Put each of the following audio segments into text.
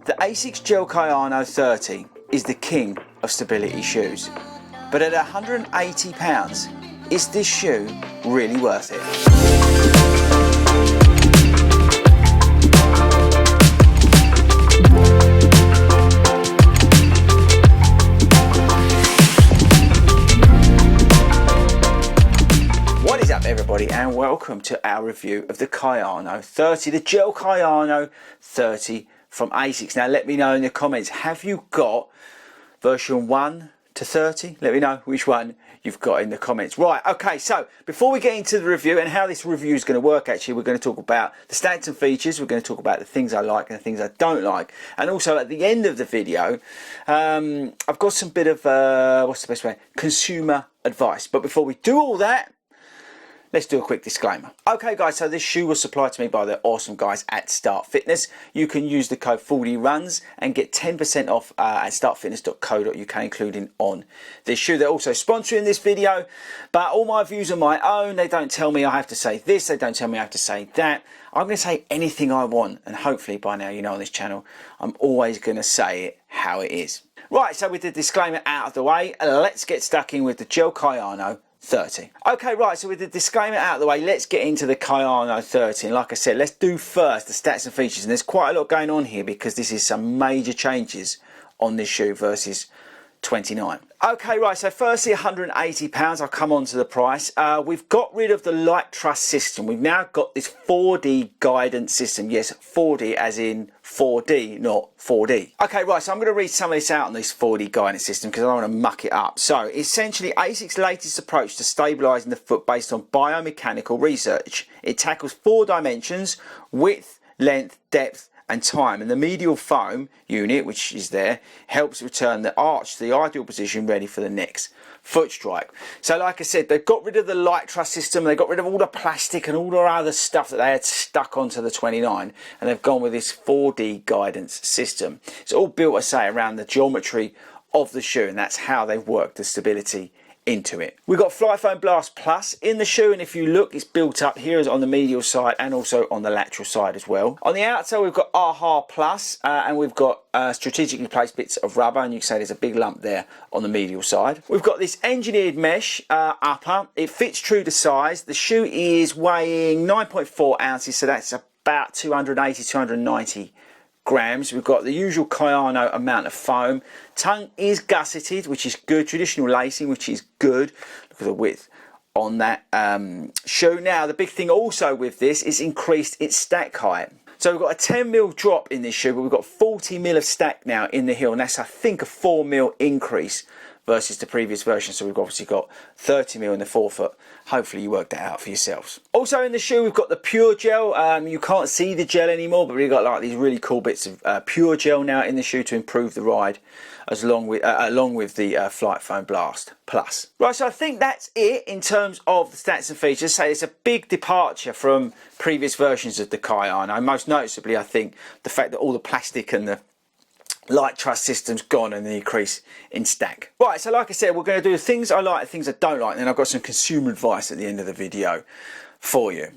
The ASICS GEL-KAYANO 30 is the king of stability shoes, but at £180, is this shoe really worth it? What is up everybody, and welcome to our review of the Kayano 30, the GEL-KAYANO 30 from ASICS. Now let me know in the comments, have you got version 1 to 30? Let me know which one you've got in the comments. Right, okay, so before we get into the review and how this review is going to work, actually, we're going to talk about the stats and features, we're going to talk about the things I like and the things I don't like, and also at the end of the video, I've got some bit of, what's the best way, consumer advice. But before we do all that, let's do a quick disclaimer. Okay guys, so this shoe was supplied to me by the awesome guys at Start Fitness. You can use the code 40runs and get 10% off at startfitness.co.uk, including on this shoe. They're also sponsoring this video, but all my views are my own. They don't tell me I have to say this, they don't tell me I have to say that. I'm going to say anything I want, and hopefully by now you know on this channel I'm always going to say it how it is. Right, so with the disclaimer out of the way, let's get stuck in with the GEL-KAYANO 30. Okay, right, so with the disclaimer out of the way, let's get into the Kayano 30. And like I said, let's do first the stats and features. And there's quite a lot going on here because this is some major changes on this shoe versus 29. Okay, right, so firstly £180, I'll come on to the price. We've got rid of the light trust system. We've now got this 4D guidance system. Yes, 4D as in 4D, not 4D. Okay, right, so I'm going to read some of this out on this 4D guidance system because I don't want to muck it up. So essentially, ASIC's latest approach to stabilising the foot based on biomechanical research. It tackles 4 dimensions: width, length, depth and time, and the medial foam unit, which is there, helps return the arch to the ideal position ready for the next foot strike. So like I said, they've got rid of the light truss system, they got rid of all the plastic and all the other stuff that they had stuck onto the 29, and they've gone with this 4D guidance system. It's all built, I say, around the geometry of the shoe, and that's how they've worked the stability into it. We've got Fly Foam Blast Plus in the shoe, and if you look, it's built up here on the medial side and also on the lateral side as well. On the outside we've got AHA Plus, and we've got strategically placed bits of rubber, and you can say there's a big lump there on the medial side. We've got this engineered mesh upper. It fits true to size. The shoe is weighing 9.4 ounces, so that's about 280, 290 grams. We've got the usual Kayano amount of foam. Tongue is gusseted, which is good. Traditional lacing, which is good. Look at the width on that shoe. Now, the big thing also with this is increased its stack height. So we've got a 10mm drop in this shoe, but we've got 40mm of stack now in the heel, and that's, I think, a 4mm increase versus the previous version. So we've obviously got 30mm in the forefoot. Hopefully you worked that out for yourselves. Also in the shoe we've got the pure gel. You can't see the gel anymore, but we've got like these really cool bits of pure gel now in the shoe to improve the ride, as along with the Flight Foam Blast Plus. Right, so I think that's it in terms of the stats and features. So it's a big departure from previous versions of the Kayano. Most noticeably, I think the fact that all the plastic and the light truss system's gone and the increase in stack. Right, so like I said, we're going to do the things I like and things I don't like, and then I've got some consumer advice at the end of the video for you.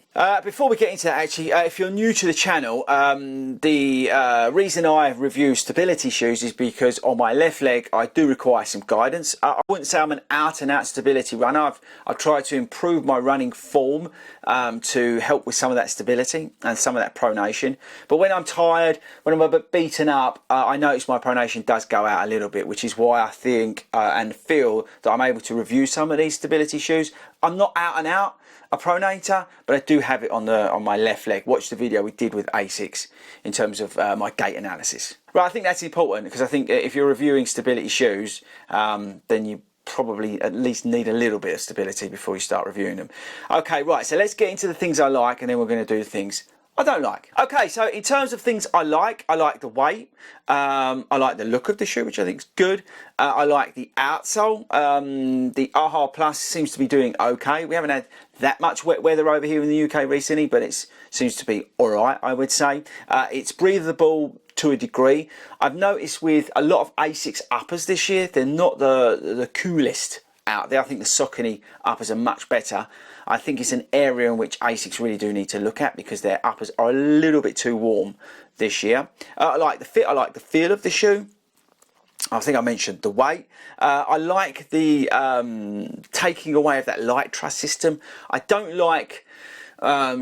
Before we get into that, actually, if you're new to the channel, the reason I review stability shoes is because on my left leg I do require some guidance. I wouldn't say I'm an out and out stability runner. I've tried to improve my running form to help with some of that stability and some of that pronation, but when I'm tired, when I'm a bit beaten up, I notice my pronation does go out a little bit, which is why I think and feel that I'm able to review some of these stability shoes. I'm not out and out a pronator, but I do have it on my left leg. Watch the video we did with ASICS in terms of my gait analysis. Right, I think that's important because I think if you're reviewing stability shoes, then you probably at least need a little bit of stability before you start reviewing them. Okay, right, so let's get into the things I like, and then we're going to do the things I don't like. Okay, so in terms of things I like the weight. I like the look of the shoe, which I think is good. I like the outsole. The AHA Plus seems to be doing okay. We haven't had that much wet weather over here in the UK recently, but it seems to be all right, I would say. It's breathable to a degree. I've noticed with a lot of ASICS uppers this year, they're not the coolest out there. I think the Saucony uppers are much better. I think it's an area in which ASICS really do need to look at, because their uppers are a little bit too warm this year. I like the fit, I like the feel of the shoe. I think I mentioned the weight. I like the taking away of that light truss system. I don't like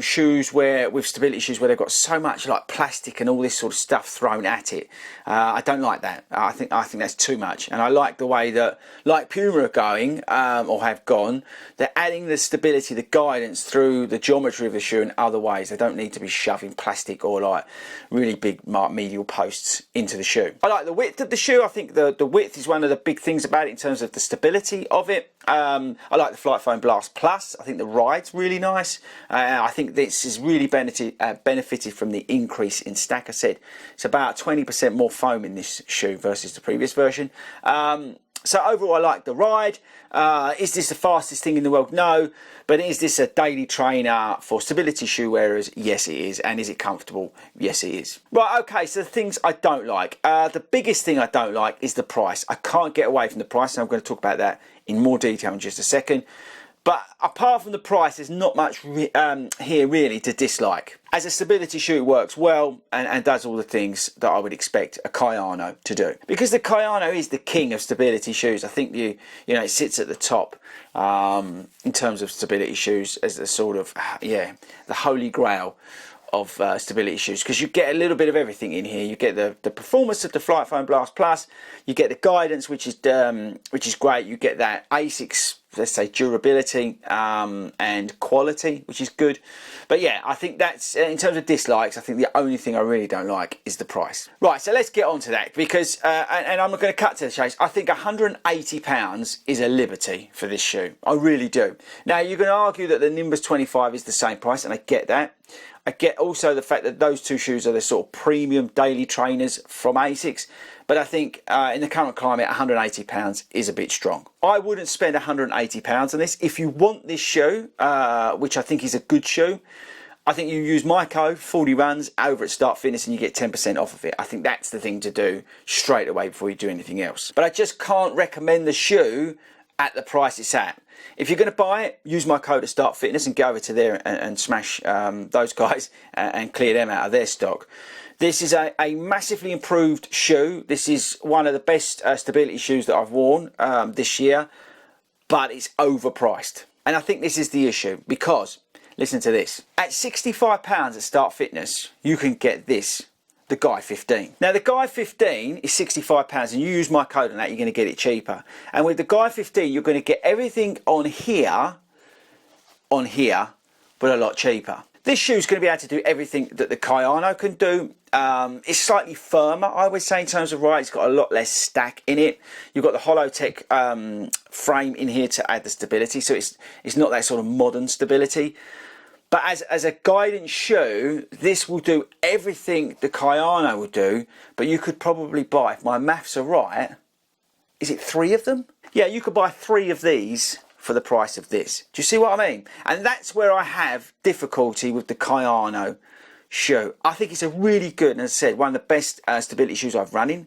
shoes with stability shoes where they've got so much like plastic and all this sort of stuff thrown at it. I don't like that. I think that's too much. And I like the way that, like Puma are going or have gone, they're adding the stability, the guidance through the geometry of the shoe in other ways. They don't need to be shoving plastic or like really big medial posts into the shoe. I like the width of the shoe. I think the width is one of the big things about it in terms of the stability of it. I like the Flight Foam Blast Plus. I think the ride's really nice. I think this has really benefited from the increase in stack. I said it's about 20% more foam in this shoe versus the previous version. So overall, I like the ride. Is this the fastest thing in the world? No. But is this a daily trainer for stability shoe wearers? Yes, it is. And is it comfortable? Yes, it is. Right, okay, so the things I don't like. The biggest thing I don't like is the price. I can't get away from the price, and I'm going to talk about that in more detail in just a second. But apart from the price, there's not much here really to dislike. As a stability shoe, it works well and does all the things that I would expect a Kayano to do. Because the Kayano is the king of stability shoes. I think you know it sits at the top in terms of stability shoes as the sort of the holy grail of stability shoes, because you get a little bit of everything in here. You get the performance of the Flight Foam Blast Plus, you get the guidance, which is great. You get that ASICS, let's say, durability and quality, which is good. But yeah, I think that's, in terms of dislikes, I think the only thing I really don't like is the price. Right, so let's get on to that, because and I'm going to cut to the chase. I think £180 is a liberty for this shoe. I really do. Now, you can argue that the Nimbus 25 is the same price, and I get that. I get also the fact that those two shoes are the sort of premium daily trainers from ASICS. But I think in the current climate, £180 is a bit strong. I wouldn't spend £180 on this. If you want this shoe, which I think is a good shoe, I think you use my code 40runs over at Start Fitness and you get 10% off of it. I think that's the thing to do straight away before you do anything else. But I just can't recommend the shoe at the price it's at. If you're going to buy it, use my code at Start Fitness and go over to there and smash those guys and clear them out of their stock. This is a massively improved shoe. This is one of the best stability shoes that I've worn this year, but it's overpriced. And I think this is the issue, because, listen to this, at £65 at Start Fitness, you can get this, the Guy 15. Now, the Guy 15 is £65, and you use my code on that, you're going to get it cheaper. And with the Guy 15, you're going to get everything on here, but a lot cheaper. This shoe is going to be able to do everything that the Kayano can do. It's slightly firmer, I would say, in terms of ride. It's got a lot less stack in it. You've got the Holotech frame in here to add the stability, so it's not that sort of modern stability. But as a guidance shoe, this will do everything the Kayano will do, but you could probably buy, if my maths are right, is it 3 of them? Yeah, you could buy 3 of these for the price of this. Do you see what I mean? And that's where I have difficulty with the Kayano shoe. I think it's a really good, and as I said, one of the best stability shoes I've run in.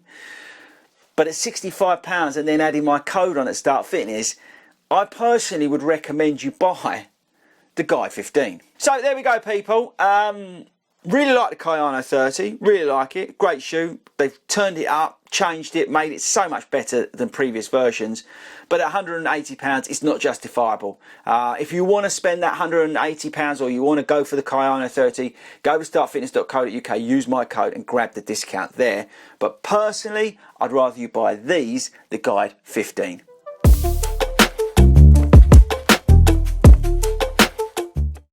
But at £65 and then adding my code on at Start Fitness, I personally would recommend you buy the Guy 15. So there we go, people. Really like the Kayano 30, really like it, great shoe. They've turned it up, changed it, made it so much better than previous versions. But at £180, it's not justifiable. If you want to spend that £180 or you want to go for the Kayano 30, go to startfitness.co.uk, use my code and grab the discount there. But personally, I'd rather you buy these, the Guide 15.